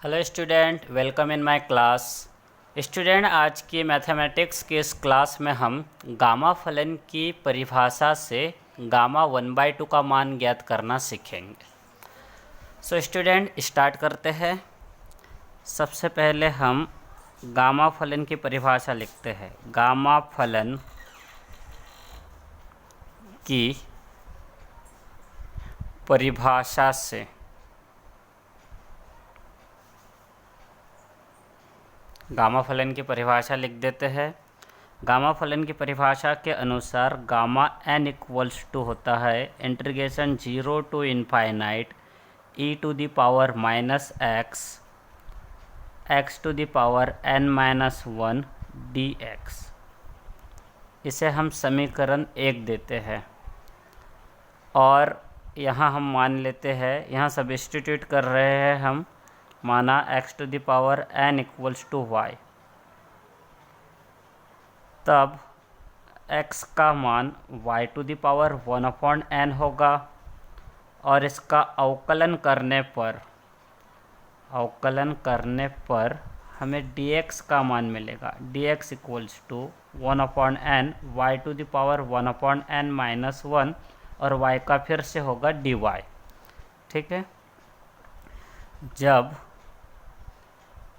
Hello student, welcome in my class. Student, आज की mathematics के इस क्लास में हम गामा फलन की परिभाषा से गामा 1/2 का मान ज्ञात करना सीखेंगे। सो स्टूडेंट, स्टार्ट करते हैं। सबसे पहले हम गामा फलन की परिभाषा लिखते हैं। गामा फलन की परिभाषा से गामा फलन की परिभाषा लिख देते हैं। गामा फलन की परिभाषा के अनुसार गामा n इक्वल्स टू होता है integration 0 to infinite e to the power minus x to the power n minus 1 dx। इसे हम समीकरण 1 देते हैं और यहाँ हम मान लेते हैं, यहाँ सब्स्टिट्यूट कर रहे हैं हम। माना x to the power n equals to y, तब x का मान y to the power 1/n होगा और इसका अवकलन करने पर हमें dx का मान मिलेगा। dx equals to 1/n y to the power 1/n minus 1 और y का फिर से होगा dy। ठीक है। जब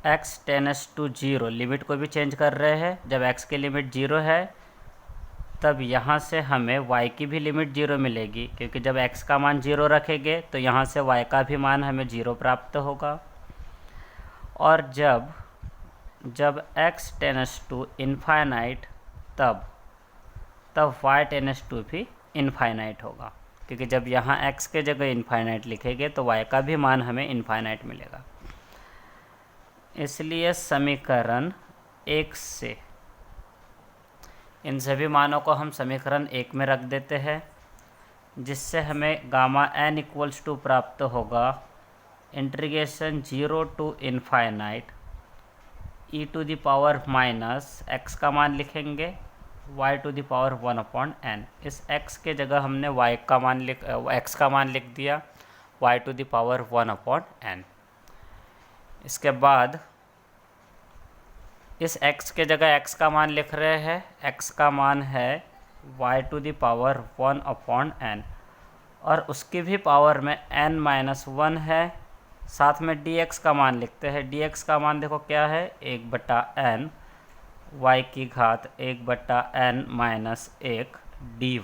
x टेंड्स टू 0, लिमिट को भी चेंज कर रहे हैं। जब x की लिमिट 0 है तब यहाँ से हमें y की भी लिमिट 0 मिलेगी, क्योंकि जब x का मान 0 रखेंगे तो यहाँ से y का भी मान हमें 0 प्राप्त होगा। और जब x टेंड्स टू इनफाइनाइट तब y टेंड्स टू भी इनफाइनाइट होगा, क्योंकि जब यहाँ x के जगह इनफाइनाइट लिखेंगे तो y का भी मान हमें इनफाइनाइट मिलेगा। इसलिए समीकरण 1 से इन सभी मानों को हम समीकरण 1 में रख देते हैं, जिससे हमें गामा n इक्वल्स टू प्राप्त होगा integration 0 to infinite e to the power minus x का मान लिखेंगे y to the power 1/n। इस x के जगह हमने x का मान लिख दिया y to the power 1/n। इसके बाद इस x के जगह x का मान लिख रहे हैं। x का मान है y to the power 1/n और उसकी भी पावर में n माइनस 1 है। साथ में dx का मान लिखते हैं। dx का मान देखो क्या है, 1/n y की घात 1/n माइनस 1 dy।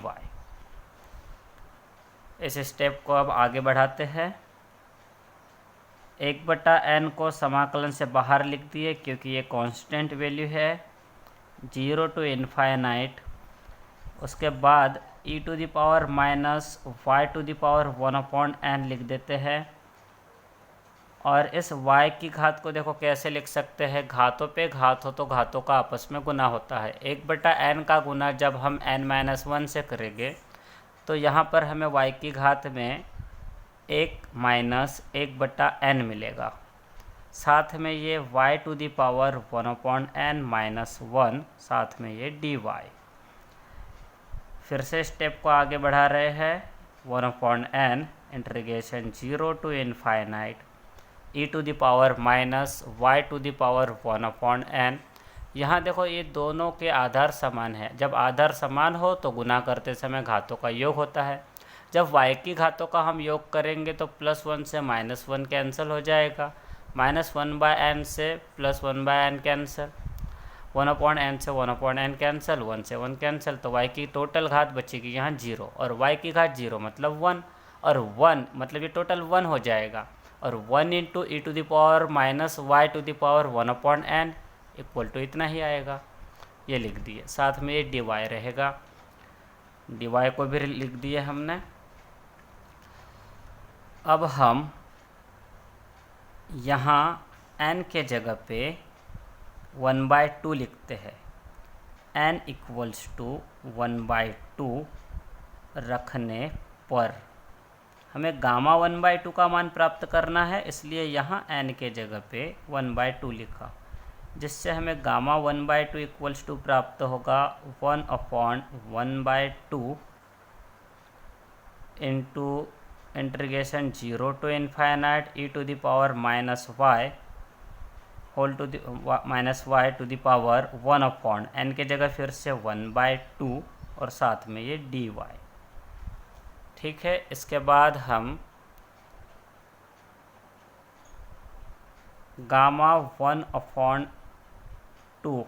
इस स्टेप को अब आगे बढ़ाते हैं। 1/n को समाकलन से बाहर लिख दिए, क्योंकि ये कांस्टेंट वैल्यू है। 0 टू इनफाइनाइट, उसके बाद e to the power minus y to the power 1/n लिख देते हैं। और इस y की घात को देखो कैसे लिख सकते हैं, घातों पे घात हो तो घातों का आपस में गुना होता है। 1/n का गुना जब हम n माइनस 1 से करेंगे तो यहाँ पर हमें y की घात में 1 माइनस 1/n मिलेगा। साथ में ये y to the power 1/n minus 1, साथ में ये dy। फिर से स्टेप को आगे बढ़ा रहे हैं। 1/n integration 0 to infinite e to the power minus y to the power 1/n। यहाँ देखो ये दोनों के आधार समान है। जब आधार समान हो तो गुना करते समय घातों का योग होता है। जब y की घातों का हम योग करेंगे तो +1 से -1 कैंसिल हो जाएगा, -1/n से +1/n कैंसिल, 1/n से 1/n कैंसिल, 1 से 1 कैंसिल, तो y की टोटल घात बचेगी यहाँ 0 और y की घात 0 मतलब 1 और 1 मतलब ये टोटल 1 हो जाएगा। और 1 into e to the power minus y to the power 1/n equal to इतना ही आएगा। ये लिख दिए। साथ में ये dy रहेगा, dy को भी लिख दिए हमने। अब हम यहाँ n के जगह पे 1/2 लिखते हैं। n इक्वल्स टू 1/2 रखने पर हमें गामा 1/2 का मान प्राप्त करना है, इसलिए यहाँ n के जगह पे 1/2 लिखा, जिससे हमें गामा 1/2 इक्वल्स टू प्राप्त होगा 1/1/2 into integration 0 to infinite e to the power minus Y whole to the minus Y to the power 1 upon N के जगह फिर से 1/2 और साथ में ये dy। ठीक है, इसके बाद हम गामा 1/2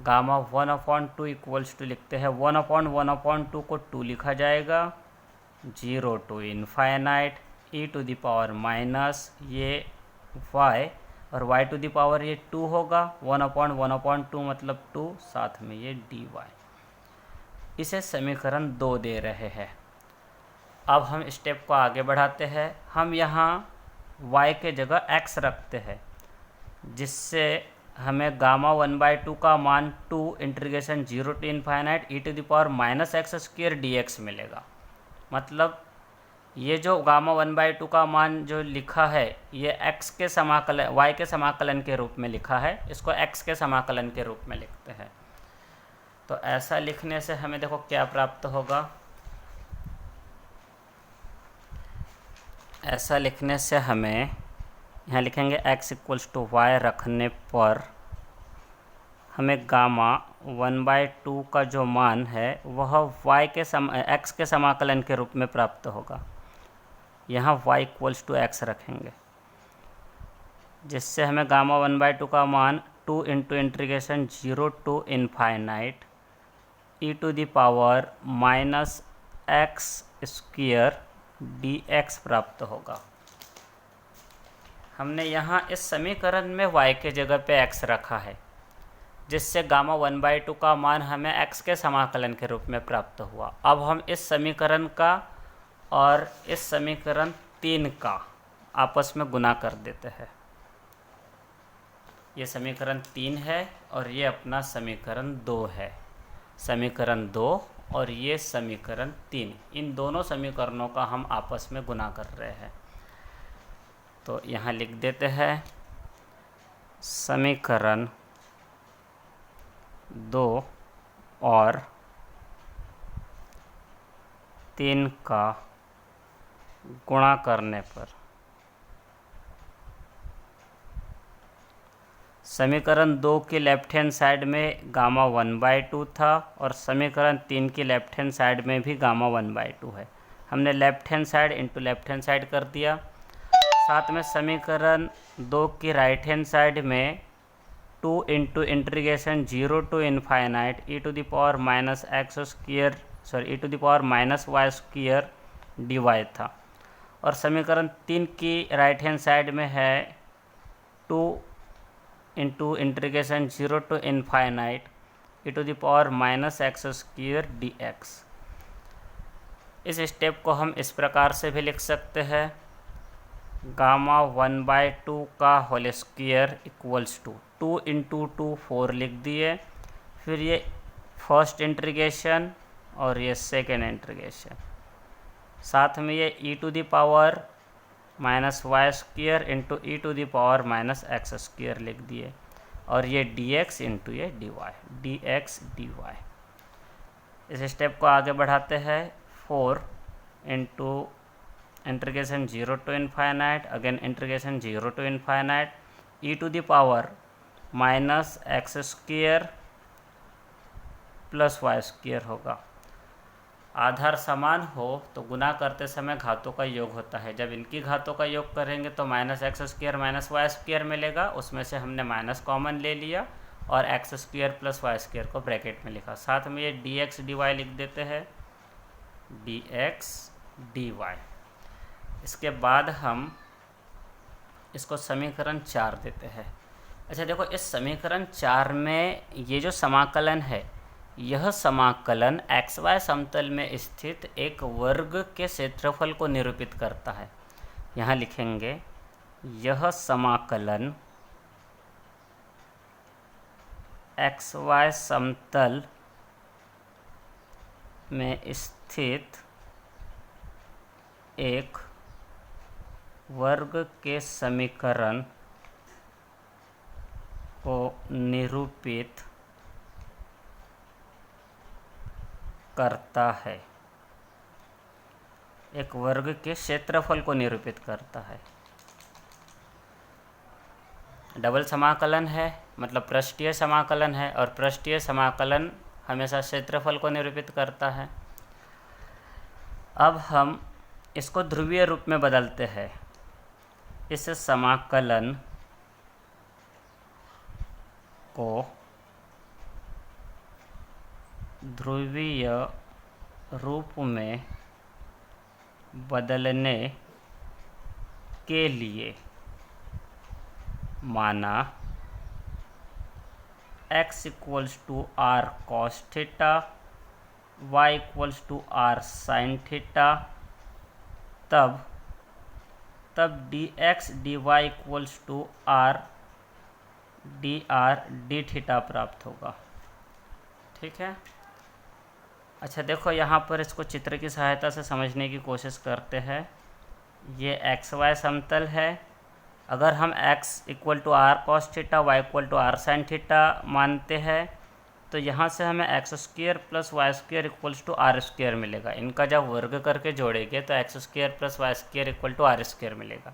गामा 1/2 इक्वल्स टू लिखते हैं 1/1/2 को 2 लिखा जाएगा 0 to infinite e to the power minus ये y और y टू द पावर ये 2 होगा 1/1/2 मतलब 2 साथ में ये dy। इसे समीकरण 2 दे रहे हैं। अब हम स्टेप को आगे बढ़ाते हैं। हम यहाँ y के जगह x रखते हैं जिससे हमें गामा 1/2 का मान 2 integration 0 to infinite e to the power minus X square dx मिलेगा। मतलब ये जो गामा 1/2 का मान जो लिखा है ये x के समाकलन y के समाकलन के रूप में लिखा है, इसको x के समाकलन के रूप में लिखते हैं। तो ऐसा लिखने से हमें देखो क्या प्राप्त होगा। ऐसा लिखने से हमें यहाँ लिखेंगे x इक्वल्स टू वाई रखने पर हमें गामा 1/2 का जो मान है वह y के x के समाकलन के रूप में प्राप्त होगा। यहाँ y इक्वल्स टू x रखेंगे जिससे हमें गामा 1/2 का मान 2 into integration 0 to infinite e to the power minus X square dx प्राप्त होगा। हमने यहाँ इस समीकरण में y के जगह पे x रखा है जिससे गामा 1/2 का मान हमें x के समाकलन के रूप में प्राप्त हुआ। अब हम इस समीकरण का और इस समीकरण 3 का आपस में गुणा कर देते हैं। ये समीकरण 3 है और ये अपना समीकरण 2 है। समीकरण 2 और ये समीकरण 3, इन दोनों समीकरणों का हम आपस में गुणा कर रहे हैं। तो यहाँ लिख देते हैं समीकरण 2 और 3 का गुणा करने पर समीकरण 2 की लेफ्ट हैंड साइड में गामा 1/2 था और समीकरण 3 की लेफ्ट हैंड साइड में भी गामा 1/2 है। हमने left hand side into left hand side कर दिया। साथ में समीकरण 2 की राइट हैंड साइड में 2 into integration 0 to infinite e to the power minus X square e to the power minus Y square dy था। और समीकरण 3 की राइट हैंड साइड में है 2 into integration 0 to infinite e to the power minus X square dx। इस step को हम इस प्रकार से भी लिख सकते हैं गामा 1/2 का whole square equals to 2 into 2 4 लिख दिए। फिर ये फर्स्ट इंटीग्रेशन और ये सेकेंड इंटीग्रेशन, साथ में ये e to the power minus Y square into e to the power minus X square लिख दिए और ये dx इंटू ये dx dy। इस स्टेप को आगे बढ़ाते हैं 4 into integration 0 to infinite again integration 0 to infinite e to the power minus X square plus Y square होगा। आधार समान हो तो गुना करते समय घातों का योग होता है। जब इनकी घातों का योग करेंगे तो minus X square minus Y square मिलेगा, उसमें से हमने माइनस कॉमन ले लिया और X square plus Y square को ब्रैकेट में लिखा। साथ में ये dx dy लिख देते हैं dx dy। इसके बाद हम इसको समीकरण 4 देते हैं। अच्छा देखो, इस समीकरण 4 में ये जो समाकलन है यह समाकलन xy समतल में स्थित एक वर्ग के क्षेत्रफल को निरूपित करता है। यहाँ लिखेंगे यह समाकलन xy समतल में स्थित एक वर्ग के समीकरण को निरूपित करता है। एक वर्ग के क्षेत्रफल को निरूपित करता है। डबल समाकलन है मतलब पृष्ठीय समाकलन है, और पृष्ठीय समाकलन हमेशा क्षेत्रफल को निरूपित करता है। अब हम इसको ध्रुवीय रूप में बदलते हैं। इस समाकलन को ध्रुवीय रूप में बदलने के लिए माना x equals to R cos theta, y equals to R sine theta, तब dx dy equals to R D R D theta प्राप्त होगा। ठीक है। अच्छा देखो यहाँ पर इसको चित्र की सहायता से समझने की कोशिश करते हैं। ये एक्स वाई समतल है। अगर हम x equal to R cos theta, Y equal to R sine theta मानते हैं तो यहाँ से हमें X square plus Y square equals to R square मिलेगा। इनका जब वर्ग करके जोड़ेंगे तो X square plus Y square equal to R square मिलेगा,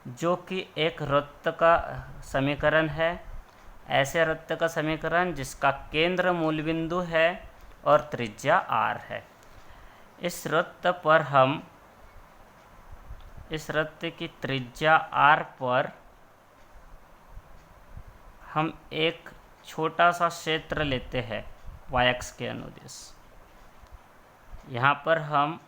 जो कि एक वृत्त का समीकरण है। ऐसे वृत्त का समीकरण जिसका केंद्र मूल बिंदु है और त्रिज्या r है। इस वृत्त की त्रिज्या r पर हम एक छोटा सा क्षेत्र लेते हैं y-अक्ष के अनुदिश। यहाँ पर हम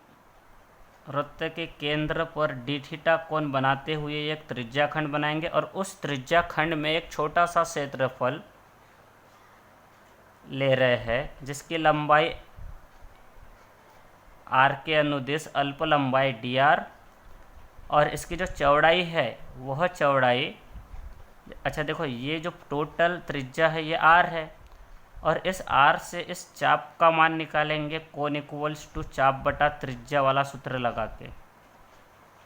वृत्त के केंद्र पर डी थीटा कोण बनाते हुए एक त्रिज्या खंड बनाएंगे और उस त्रिज्या खंड में एक छोटा सा क्षेत्रफल ले रहे हैं जिसकी लंबाई r के अनुदिश अल्प लंबाई dr, और इसकी जो चौड़ाई है वह चौड़ाई, अच्छा देखो ये जो टोटल त्रिज्या है ये r है, और इस r से इस चाप का मान निकालेंगे कोण इक्वल्स टू चाप बटा त्रिज्या वाला सूत्र लगा के।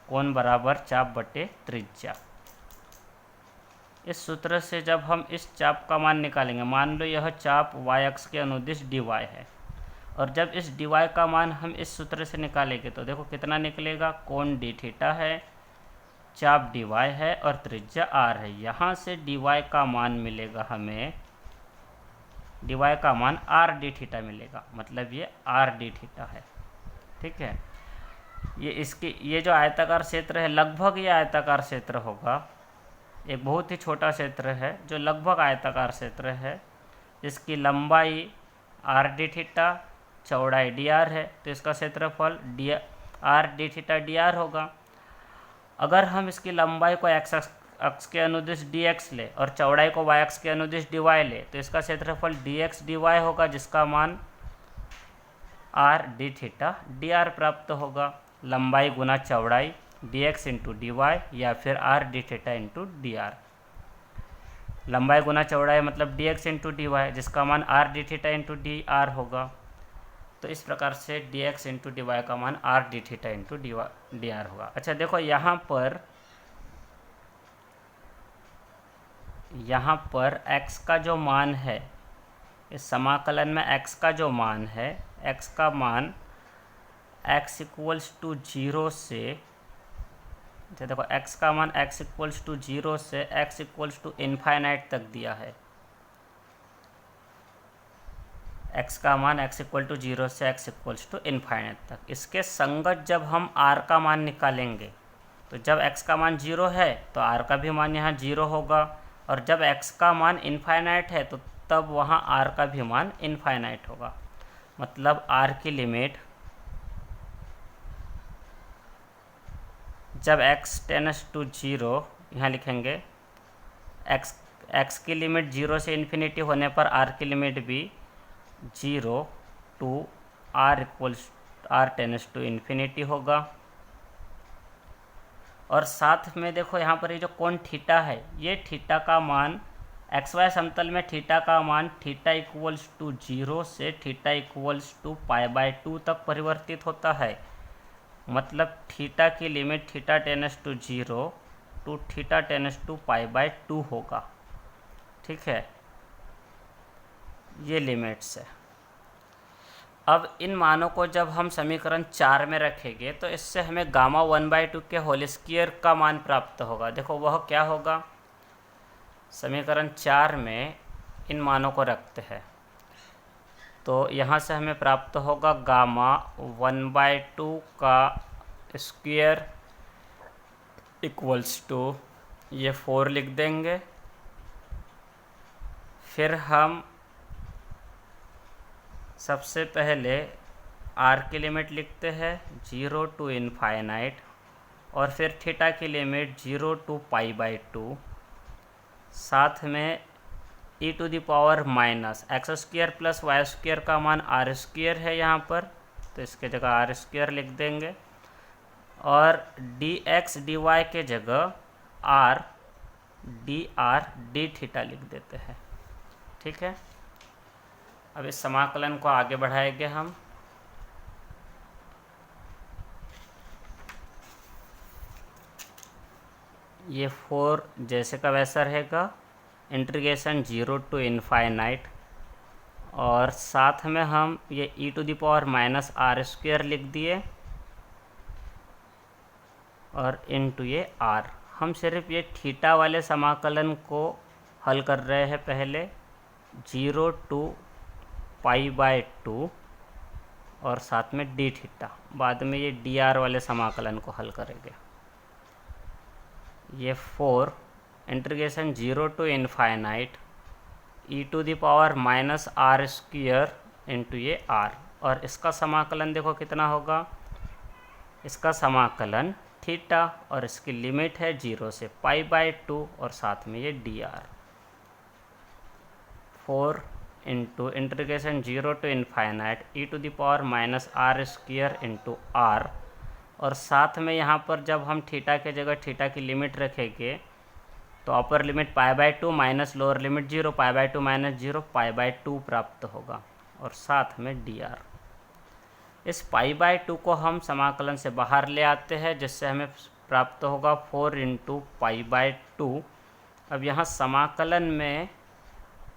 कोण बराबर चाप बटे त्रिज्या। इस सूत्र से जब हम इस चाप का मान निकालेंगे, मान लो यह चाप y-अक्ष के अनुदिश dy है, और जब इस dy का मान हम इस सूत्र से निकालेंगे तो देखो कितना निकलेगा, कोण d थीटा है, चाप dy है और त्रिज्या r है। यहाँ से dy का मान मिलेगा हमें, dy का मान r d थीटा मिलेगा, मतलब ये r d थीटा है। ठीक है। ये जो आयताकार क्षेत्र है लगभग ये आयताकार क्षेत्र होगा। एक बहुत ही छोटा क्षेत्र है जो लगभग आयताकार क्षेत्र है, इसकी लंबाई आर डी थीटा, चौड़ाई डी आर है, तो इसका क्षेत्रफल are D theta D R होगा। अगर हम इसकी लंबाई को एक्स अक्ष के अनुदिश डी एक्स ले और चौड़ाई को वाई अक्ष के अनुदिश डी वाई ले तो इसका क्षेत्रफल डी एक्स डी वाई होगा, जिसका मान R D theta D R प्राप्त होगा। लंबाई गुना चौड़ाई D X into D Y या फिर R D theta into D R. लंबाई गुना चौड़ाई मतलब D X into D Y, जिसका मान R D theta into D R होगा। तो इस प्रकार से D X into D Y का मान R D theta into D R होगा। अच्छा देखो यहाँ पर x का जो मान है, इस समाकलन में x का जो मान है, x का मान x इक्वल्स टू 0 से, अच्छा देखो x का मान x इक्वल्स टू 0 से x इक्वल्स टू इनफाइनाइट तक दिया है। x का मान x इक्वल टू 0 से x इक्वल्स टू इनफाइनाइट तक। इसके संगत जब हम r का मान निकालेंगे तो जब x का मान 0 है तो r का भी मान यहाँ 0 होगा, और जब x का मान इनफाइनाइट है तो तब वहाँ r का भी मान इनफाइनाइट होगा। मतलब r की लिमिट जब x टेंड्स टू 0, यहाँ लिखेंगे x की लिमिट 0 से इन्फिनिटी होने पर r की लिमिट भी 0 to r tends to infinity होगा। और साथ में देखो यहाँ पर ये जो कोण थीटा है, ये थीटा का मान एक्स वाई समतल में थीटा का मान थीटा इक्वल्स टू 0 से थीटा इक्वल्स टू π/2 तक परिवर्तित होता है। मतलब थीटा की limit theta tends to 0 to theta tends to π/2 होगा। ठीक है, ये लिमिट्स है। अब इन मानों को जब हम समीकरण 4 में रखेंगे तो इससे हमें गामा 1/2 के होल स्क्वायर का मान प्राप्त होगा। देखो वह क्या होगा, समीकरण 4 में इन मानों को रखते हैं तो यहाँ से हमें प्राप्त होगा गामा 1/2 का स्क्वायर इक्वल्स टू, ये 4 लिख देंगे। फिर हम सबसे पहले r की लिमिट लिखते हैं 0 to इनफाइनाइट, और फिर थीटा की लिमिट 0 to π/2, साथ में e⁻⁻x² + y² का मान r² है यहाँ पर, तो इसके जगह r² लिख देंगे, और dx dy के जगह r dr dθ लिख देते हैं। ठीक है, अब इस समाकलन को आगे बढ़ाएंगे हम। ये 4 जैसे का वैसा रहेगा, इंटीग्रेशन 0 to इनफाइनाइट, और साथ में हम ये e⁻⁻r² लिख दिए और इनटू ये r। हम सिर्फ ये थीटा वाले समाकलन को हल कर रहे हैं पहले, 0 to π/2 और साथ में dθ। बाद में ये dr वाले समाकलन को हल करेंगे। ये 4 integration 0 to infinite e⁻⁻r² into ये r, और इसका समाकलन देखो कितना होगा, इसका समाकलन थीटा और इसकी लिमिट है 0 से π/2 और साथ में ये dr। 4 into integration 0 to infinite e⁻⁻r² into r, और साथ में यहाँ पर जब हम थीटा के जगह थीटा की लिमिट रखेंगे तो upper limit π/2 minus lower limit 0, π/2 minus 0 π/2 प्राप्त होगा, और साथ में dr। इस π/2 को हम समाकलन से बाहर ले आते हैं, जिससे हमें प्राप्त होगा 4 इंटू π/2। अब यहाँ समाकलन में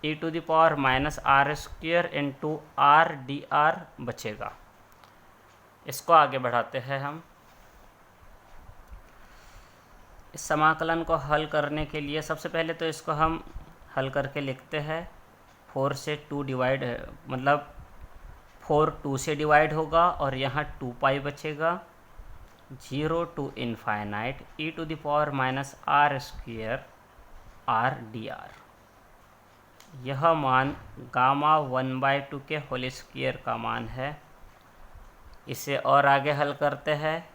e⁻⁻r² इंटू r dr बचेगा। इसको आगे बढ़ाते हैं हम। इस समाकलन को हल करने के लिए सबसे पहले तो इसको हम हल करके लिखते हैं। 4 से 2 डिवाइड, मतलब 4 2 से डिवाइड होगा और यहाँ 2π बचेगा। 0 to infinite e⁻⁻r² r dr। यह मान गामा 1/2 के होल स्क्वायर का मान है। इसे और आगे हल करते हैं।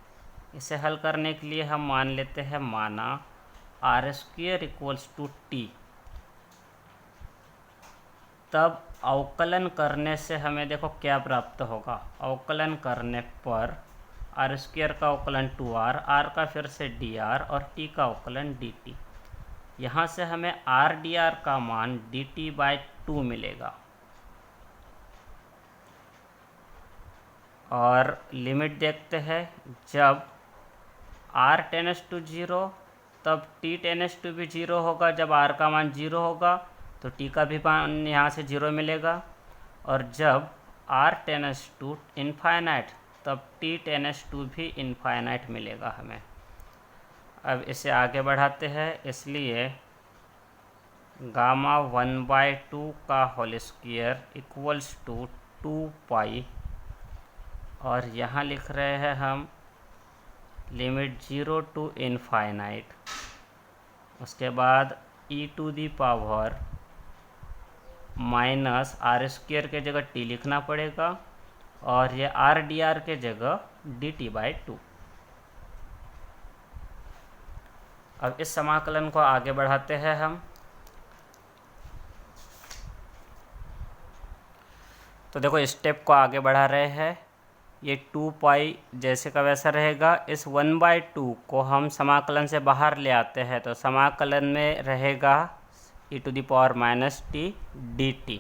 इसे हल करने के लिए हम मान लेते हैं, माना r² इक्वल्स टू t। तब अवकलन करने से हमें देखो क्या प्राप्त होगा, अवकलन करने पर r² का अवकलन 2r, r का फिर से dr और t का अवकलन dt। यहाँ से हमें r dr का मान dt/2 मिलेगा, और लिमिट देखते हैं, जब r टेंड्स टू 0 तब t टेंड्स टू भी 0 होगा। जब r का मान 0 होगा तो t का भी मान यहाँ से 0 मिलेगा, और जब r टेंड्स टू इनफाइनाइट तब t टेंड्स टू भी इनफाइनाइट मिलेगा हमें। अब इसे आगे बढ़ाते हैं, इसलिए गामा 1/2 का होल स्क्वायर इक्वल्स टू 2π, और यहाँ लिख रहे हैं हम लिमिट 0 to इनफाइनाइट, उसके बाद e⁻⁻r² के जगह t लिखना पड़ेगा, और ये r dr के जगह dt/2। अब इस समाकलन को आगे बढ़ाते हैं हम। तो देखो स्टेप को आगे बढ़ा रहे हैं। ये 2π जैसे का वैसा रहेगा। इस 1/2 को हम समाकलन से बाहर ले आते हैं, तो समाकलन में रहेगा e⁻⁻t dt।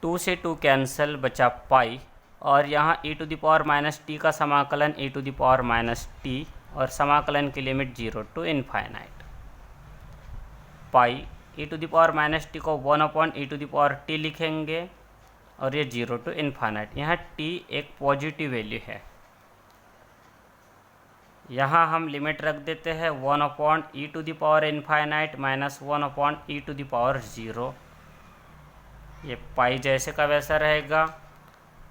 2 से 2 कैंसिल, बचा π, और यहाँ e⁻⁻t का समाकलन e⁻⁻t, और समाकलन की लिमिट 0 to इनफाइनाइट। π e⁻⁻t को 1/e⁻t लिखेंगे, और ये 0 to इन्फाइनाइट। यहाँ t एक पॉजिटिव वैल्यू है। यहाँ हम लिमिट रख देते हैं 1/e⁻∞ माइनस 1/e⁻0। ये पाई जैसे का वैसा रहेगा।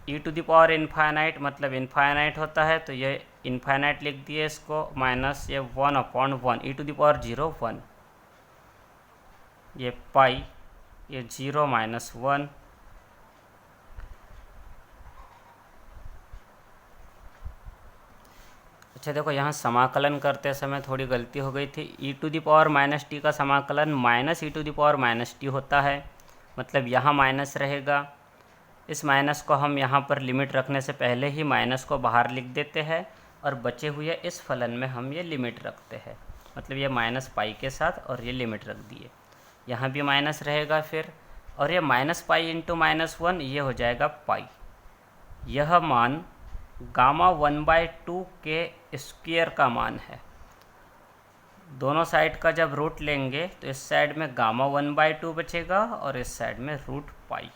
e⁻∞ मतलब इन्फाइनाइट होता है, तो ये इन्फाइनाइट लिख दिए इसको, माइनस ये 1/1 e⁻0 1। ये पाई, ये 0 माइनस 1। अच्छा देखो, यहाँ समाकलन करते समय थोड़ी गलती हो गई थी। e⁻−t का समाकलन -e⁻−t होता है, मतलब यहाँ माइनस रहेगा। इस माइनस को हम यहाँ पर लिमिट रखने से पहले ही माइनस को बाहर लिख देते हैं और बचे हुए इस फलन में हम ये लिमिट रखते हैं, मतलब ये माइनस पाई के साथ, और ये लिमिट रख दिए। यहाँ भी माइनस रहेगा फिर, और ये -पाई इंटू -1 ये हो जाएगा पाई। यह मान गामा 1/2 के स्क्वायर का मान है। दोनों साइड का जब रूट लेंगे तो इस साइड में गामा 1/2 बचेगा और इस साइड में रूट पाई।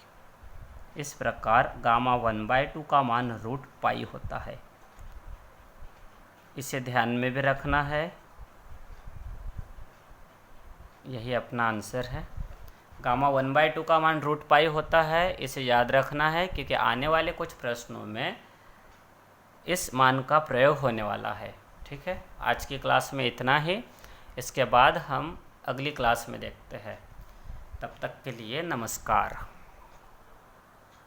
इस प्रकार गामा 1/2 का मान रूट पाई होता है। इसे ध्यान में भी रखना है। यही अपना आंसर है। गामा 1/2 का मान रूट पाई होता है, इसे याद रखना है, क्योंकि आने वाले कुछ प्रश्नों में इस मान का प्रयोग होने वाला है। ठीक है, आज की क्लास में इतना ही। इसके बाद हम अगली क्लास में देखते हैं। तब तक के लिए नमस्कार।